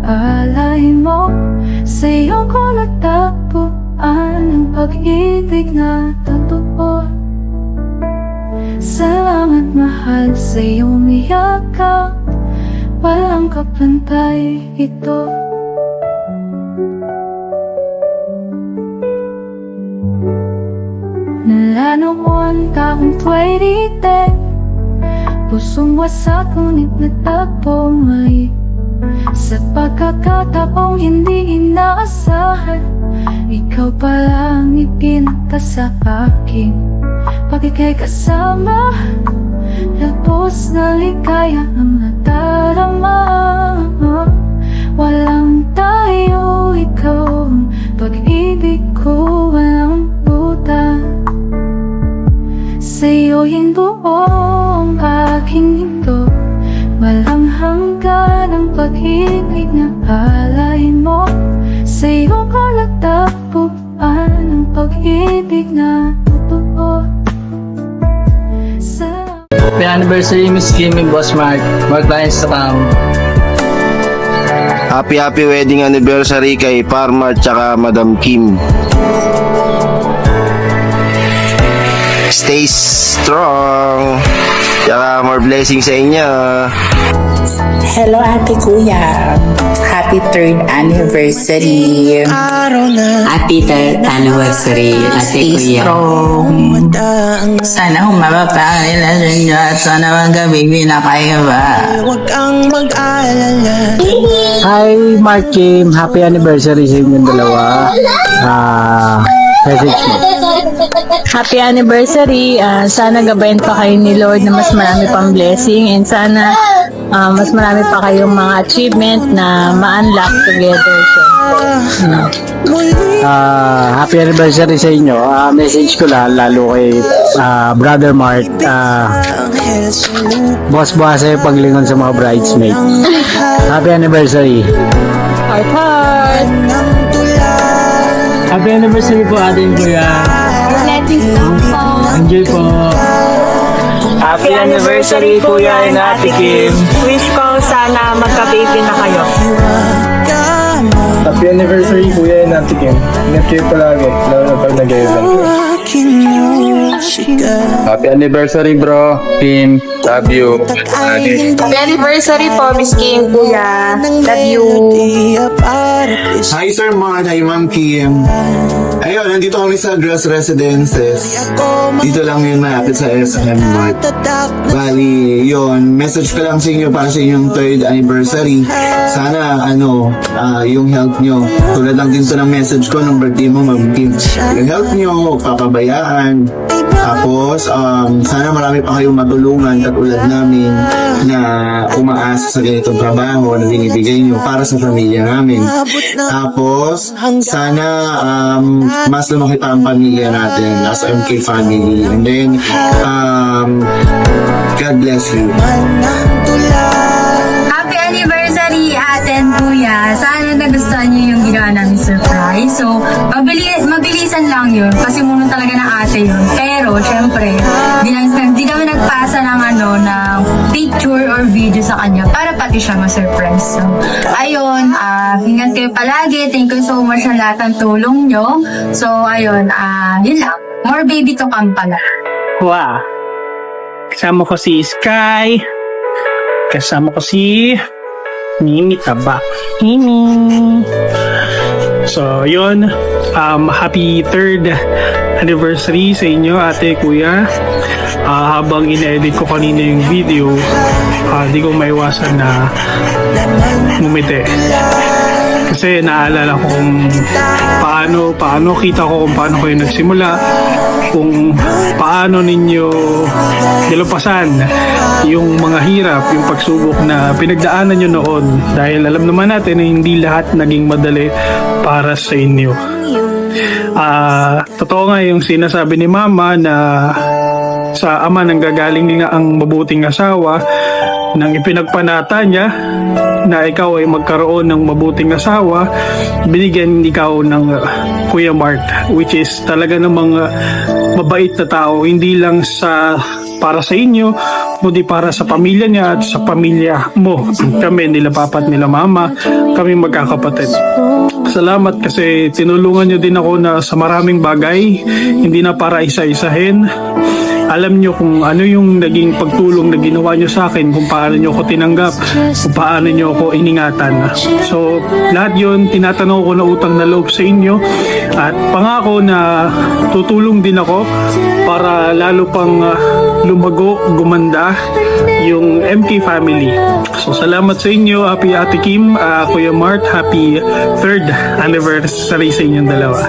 alay mo. Sa'yo ko natagpuan ang pag-ibig na totoo. Salamat mahal sa iyong yakap, walang kapantay ito. Mula noon taong 2010, pusong wasak ngunit natagpo may sa pagkakataong hindi inaasahan. Ikaw palang ipinta sa akin pakikisama, labos na ligaya ang nadarama. Walang tayo, ikaw ang pag-ibig ko, walang buta. Sa'yo'y buo ang aking mundo, walang hanggan ang pag-ibig na alay mo. Sa'yo ko natagpuan ang pag-ibig na totoo. Happy anniversary, Miss Kim and Boss Mark. Mark Lines sa town. Happy wedding anniversary kay Parmar tsaka Madam Kim. Stay strong. Tsaka more blessings sa inyo. Hello Ate Kuya, happy 3rd anniversary. Happy 3rd anniversary, Ate Stay Kuya. strong. Sana humaba pa ang relasyon nyo at sana magkabigbi na kayo ba? Huwag kang mag-alala. Hi, Mark Kim. Happy anniversary sa inyong dalawa. Message mo. Happy anniversary. Sana gabayan pa kayo ni Lord na mas marami pang blessing and sana mas marami pa kayong mga achievement na ma-unlock together. Happy anniversary sa inyo. Message ko lang, lalo kay Brother Mark. Boss sa'yo paglingon sa mga bridesmaids. Happy anniversary. Heart, heart. Happy anniversary po ating kuya. Blessings po. Enjoy po. Happy anniversary kuya and Ate Kim. Wish ko sana magka-baby na kayo. Happy anniversary kuya and Ate Kim. Ingat kayo palagi, lalo na pag nag-event. Happy anniversary bro, Kim. Love you. Happy anniversary po, Miss Kim, Kuya. Love you. Hi Sir Mark, hi Ma'am Kim. Ayun, nandito kami sa Grass Residences. Dito lang yun malapit sa SM Mart. Bali, yun, message ko lang sa inyo para sa inyong 3rd anniversary. Sana, yung health nyo. Tulad lang din sa ng message ko nung birthday mo, Ma'am Kim. Yung health nyo, papabayaan. Tapos, sana marami pa kayong matulungan katulad namin na umaasa sa ganitong trabaho na binibigay nyo para sa pamilya namin. Tapos, sana mas lumaki pa ang pamilya natin as MK family. And then, God bless you. Happy anniversary, Ate and Kuya. Sana nagustuhan niyo yung ginawa namin surprise. So, mabilisan lang yun kasi muna talaga ng ate yun. Pero, syempre, di kami nagpasa ng ng picture or video sa kanya para pati siya ma-surprise. So, ayun, ingat kayo palagi. Thank you so much sa lahat ng tulong nyo. So, ayun, yun lang. More baby to come pala. Wow. Kasama ko si Sky. Kasama ko si Mimi Taba. Mimi. So, yun. Happy 3rd anniversary sa inyo, ate, kuya. Habang ina-edit ko kanina yung video, di ko maiwasan na ngumiti. Kasi naalala ko kung paano kita ko kung paano kayo nagsimula, kung paano ninyo nilupasan yung mga hirap, yung pagsubok na pinagdaanan nyo noon. Dahil alam naman natin na hindi lahat naging madali para sa inyo. Totoo nga yung sinasabi ni Mama na sa ama nang gagaling nga ang mabuting asawa, nang ipinagpanata niya na ikaw ay magkaroon ng mabuting asawa, binigyan ikaw ng Kuya Mark, which is talaga namang mabait na tao, hindi lang para sa inyo, kundi para sa pamilya niya at sa pamilya mo. Kami, nila papa at nila mama, kami magkakapatid. Salamat kasi tinulungan niyo din ako na sa maraming bagay, hindi na para isa-isahin. Alam nyo kung ano yung naging pagtulong na ginawa nyo sa akin, kung paano nyo ako tinanggap, kung paano nyo ako iningatan. So, lahat yun, tinatanong ko na utang na loob sa inyo at pangako na tutulong din ako para lalo pang lumago, gumanda yung MK family. So, salamat sa inyo. Happy Ate Kim, Kuya Mart, happy 3rd anniversary sa inyong dalawa.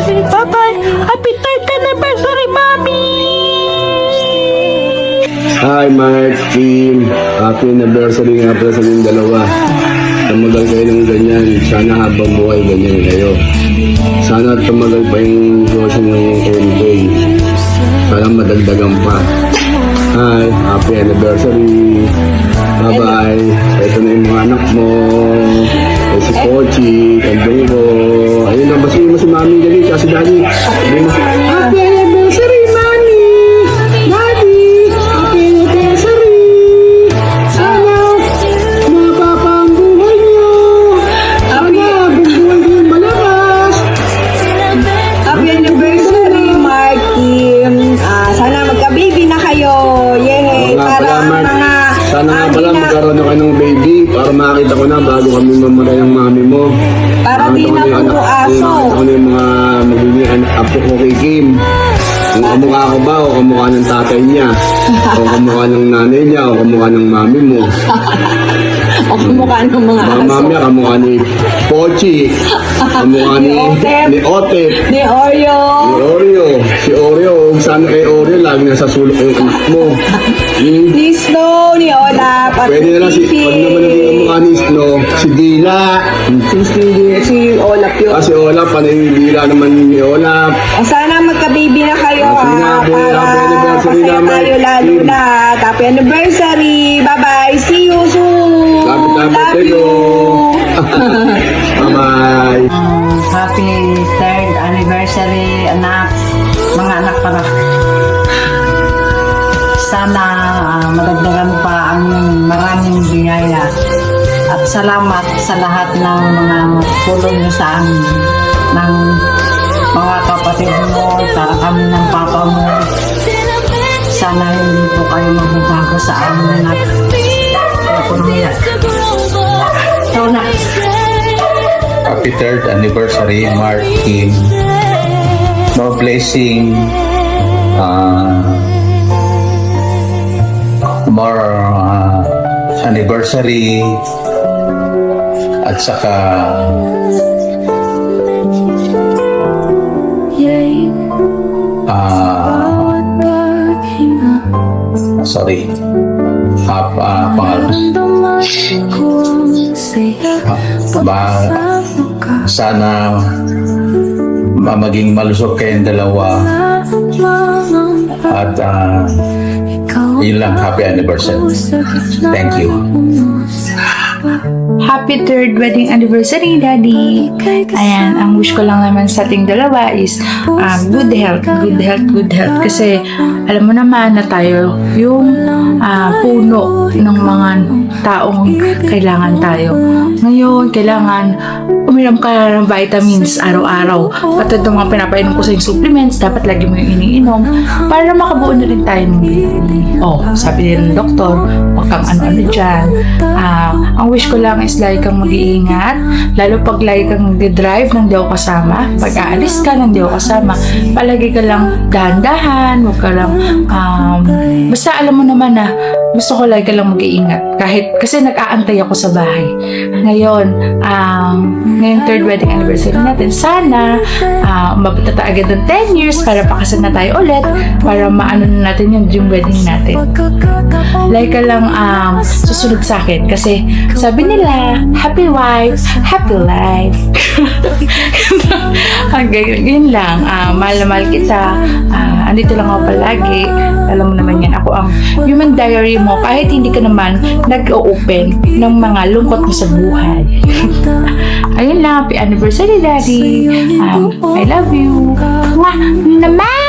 Bye-bye! Happy 3rd anniversary, Mommy! Hi, Mark, Kim. Happy anniversary nga pala sa inyong dalawa. Tumagal kayo ng ganyan. Sana habang buhay ganyan kayo. Sana tumagal pa yung negosyo ng MK. Sana madagdagan pa. Hi, happy anniversary. Bye-bye. Ito na yung mga anak mo. Si Pochi, Kandungo. Ayun na, basihin mo si Mami dali, kasi Daddy. Happy anniversary, Mami! Daddy! Happy anniversary! Sana mapapa ang buhay niyo! Sana ang buhay niyo malakas! Happy anniversary, Mark, Kim. Sana magka-baby na kayo. Yay! Para mga... Sana nga pala magkaroon ako ng baby para makita ko na bago kami mamatay ng mami mo. Para di na po aso. Makita ko na yung mga magiging apo ko kay Kim. Kung kamukha ko ba o kamukha ng tatay niya o kamukha ng nanay niya o kamukha ng mami mo. O kumukha ng mga Baka aso. mamaya kamukha ni Pochi, kamukha ni Otep, Ni Oreo. ni Oreo. Si Oreo, sana kay Oreo lagi nasa sulok yung anak mo. Ni Snow. Ni Olaf. At Pwede na lang si, pag naman naging kamukha ni Snow, si Dila. Si Olaf yun. Si Olaf, ano yung Dila naman ni Olaf. O sana magka-baby na kayo, Sige na, ha, happy para anniversary masaya naman. tayo lalo na. Happy anniversary. Bye-bye. See you soon. Lapit-lapit kayo. Bye-bye. Happy 3rd anniversary, anak. Mga anak para. Sana madagdagan pa ang maraming biyaya. At salamat sa lahat ng mga tulong niyo sa amin. Ng mga kapatid mo, para kami ng papa mo. Sana hindi po kayo magbabago sa amin at ekonomiya. Ito na. Happy 3rd anniversary, Mark, Kim. More blessing. More anniversary. At saka sorry. Sana maging malusog kayong dalawa at yun lang, happy anniversary. Thank you. Happy 3rd wedding anniversary, Daddy! Ayan, ang wish ko lang naman sa ating dalawa is good health. Kasi alam mo naman na tayo yung puno ng mga taong kailangan tayo. Ngayon, kailangan uminom ka ng vitamins araw-araw. Patid ng mga pinapainom ko sa yung supplements, dapat lagi mo yung iniinom para makabuo na rin tayo ng baby. Sabi din ng doktor, huwag kang ano-ano dyan. Ang wish ko lang is lagi kang mag-iingat, lalo pag lagi kang nag-drive nang di ako kasama, pag aalis ka nang di ako kasama, palagi ka lang dahan-dahan, huwag ka lang, basta alam mo naman na gusto ko lagi ka lang mag-iingat, kasi nag-aantay ako sa bahay. Ngayon, ngayong 3rd wedding anniversary natin, sana umabot na tayo agad ng 10 years para pakasal na tayo ulit, para maano na natin yung dream wedding natin. Lagi ka lang susunod sa akin, kasi sabi nila, happy wife, happy life. Yun lang. Mahal na mahal kita. Andito lang ako palagi. Alam mo naman yan. Ako ang human diary mo. Kahit hindi ka naman nag-open ng mga lungkot mo sa buhay. Ayun lang. Happy anniversary, Daddy. I love you. Mwah! Naman!